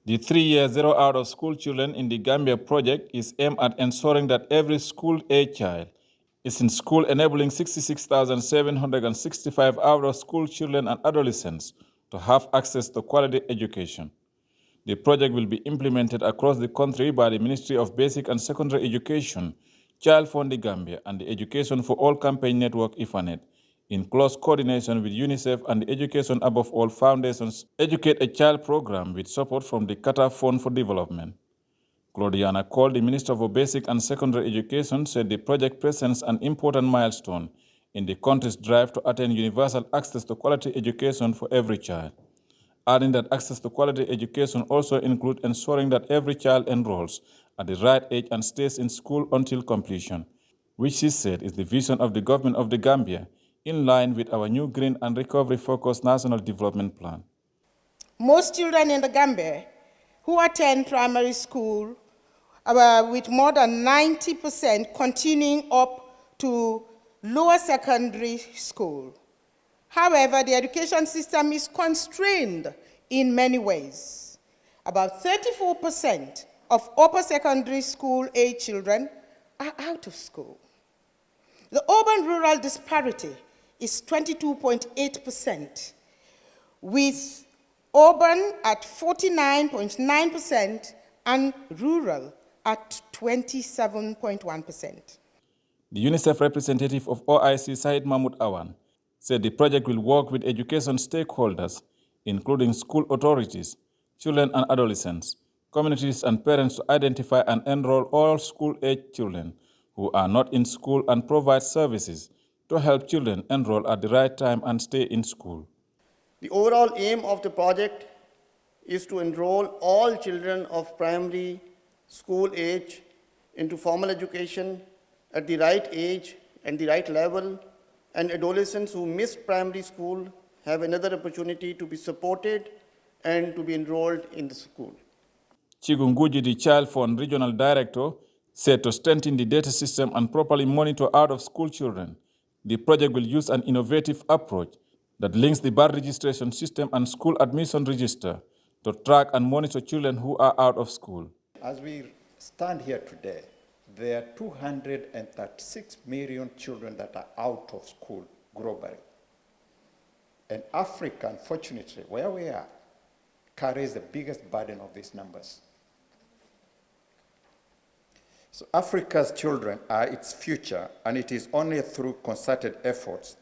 The 3-year Zero Out of School Children in the Gambia project is aimed at ensuring that every school-age child is in school, enabling 66,765 out-of-school children and adolescents to have access to quality education. The project will be implemented across the country by the Ministry of Basic and Secondary Education, Child Fund Gambia, and the Education for All Campaign Network (IFANET), in close coordination with UNICEF and the Education Above All Foundation's Educate a Child program with support from the Qatar Fund for Development. Claudiana Cole, the Minister for Basic and Secondary Education, said the project presents an important milestone in the country's drive to attain universal access to quality education for every child, adding that access to quality education also includes ensuring that every child enrolls at the right age and stays in school until completion, which she said is the vision of the government of the Gambia, in line with our new Green and Recovery-focused National Development Plan. Most children in the Gambia who attend primary school, with more than 90% continuing up to lower secondary school. However, the education system is constrained in many ways. About 34% of upper secondary school age children are out of school. The urban-rural disparity is 22.8%, with urban at 49.9% and rural at 27.1%. The UNICEF representative of OIC, Said Mahmoud Awan, said the project will work with education stakeholders, including school authorities, children and adolescents, communities and parents, to identify and enroll all school-age children who are not in school and provide services to help children enroll at the right time and stay in school. The overall aim of the project is to enroll all children of primary school age into formal education at the right age and the right level, and adolescents who missed primary school have another opportunity to be supported and to be enrolled in the school. Chigunguji, the Child Fund Regional Director, said to strengthen the data system and properly monitor out-of-school children, the project will use an innovative approach that links the birth registration system and school admission register to track and monitor children who are out of school. As we stand here today, there are 236 million children that are out of school globally. And Africa, unfortunately, where we are, carries the biggest burden of these numbers. So Africa's children are its future, and it is only through concerted efforts,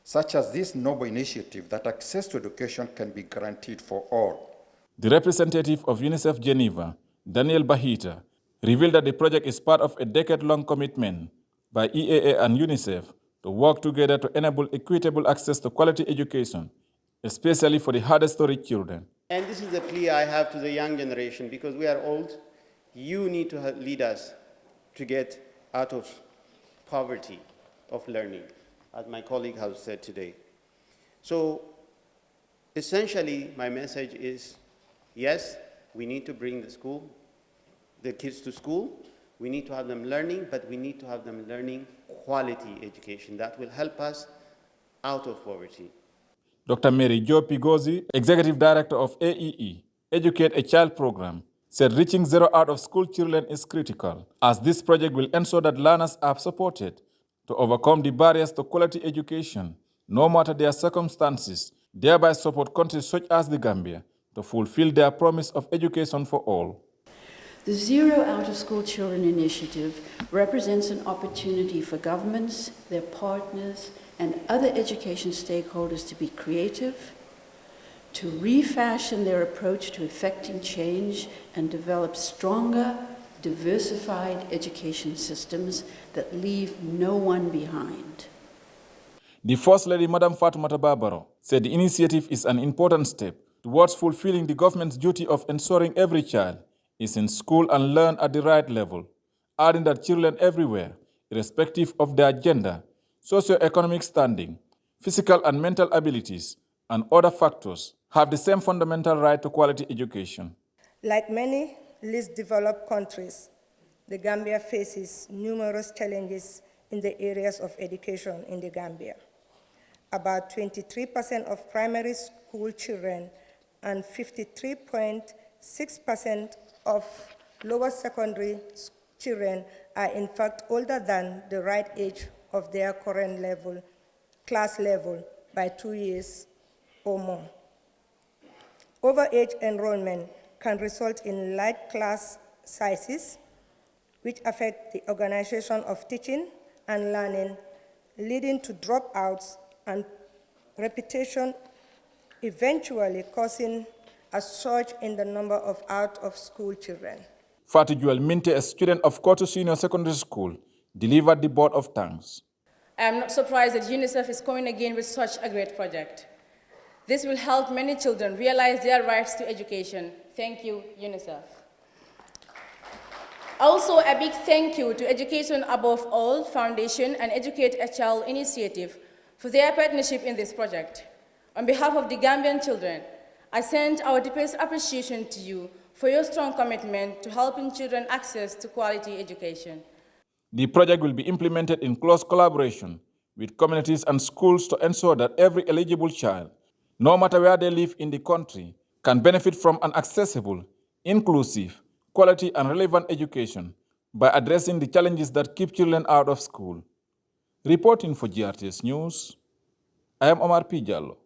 such as this noble initiative, that access to education can be guaranteed for all. The representative of UNICEF Geneva, Daniel Bahita, revealed that the project is part of a decade-long commitment by EAA and UNICEF to work together to enable equitable access to quality education, especially for the hardest to reach children. And this is the plea I have to the young generation, because we are old. You need to lead us to get out of poverty of learning, as my colleague has said today. So essentially, my message is, yes, we need to bring the kids to school. We need to have them learning, but we need to have them learning quality education that will help us out of poverty. Dr. Mary Jo Pigozi, Executive Director of AEE, Educate a Child program, said reaching zero out-of-school children is critical, as this project will ensure that learners are supported to overcome the barriers to quality education, no matter their circumstances, thereby support countries such as the Gambia to fulfill their promise of education for all. The Zero Out-of-School Children Initiative represents an opportunity for governments, their partners, and other education stakeholders to be creative, to refashion their approach to effecting change and develop stronger, diversified education systems that leave no one behind. The First Lady, Madam Fatoumata Barbaro, said the initiative is an important step towards fulfilling the government's duty of ensuring every child is in school and learn at the right level, adding that children everywhere, irrespective of their gender, socioeconomic standing, physical and mental abilities, and other factors, have the same fundamental right to quality education. Like many least developed countries, the Gambia faces numerous challenges in the areas of education in the Gambia. About 23% of primary school children and 53.9% 6% of lower secondary children are in fact older than the right age of their current level, class level by 2 years or more. Overage enrollment can result in large class sizes, which affect the organization of teaching and learning, leading to dropouts and repetition, eventually causing a surge in the number of out-of-school children. Fatu Juel Minte, a student of Kotu Senior Secondary School, delivered the vote of thanks. I am not surprised that UNICEF is coming again with such a great project. This will help many children realize their rights to education. Thank you, UNICEF. Also, a big thank you to Education Above All Foundation and Educate a Child Initiative for their partnership in this project. On behalf of the Gambian children, I send our deepest appreciation to you for your strong commitment to helping children access to quality education. The project will be implemented in close collaboration with communities and schools to ensure that every eligible child, no matter where they live in the country, can benefit from an accessible, inclusive, quality and relevant education by addressing the challenges that keep children out of school. Reporting for GRTS News, I am Omar P. Jallo.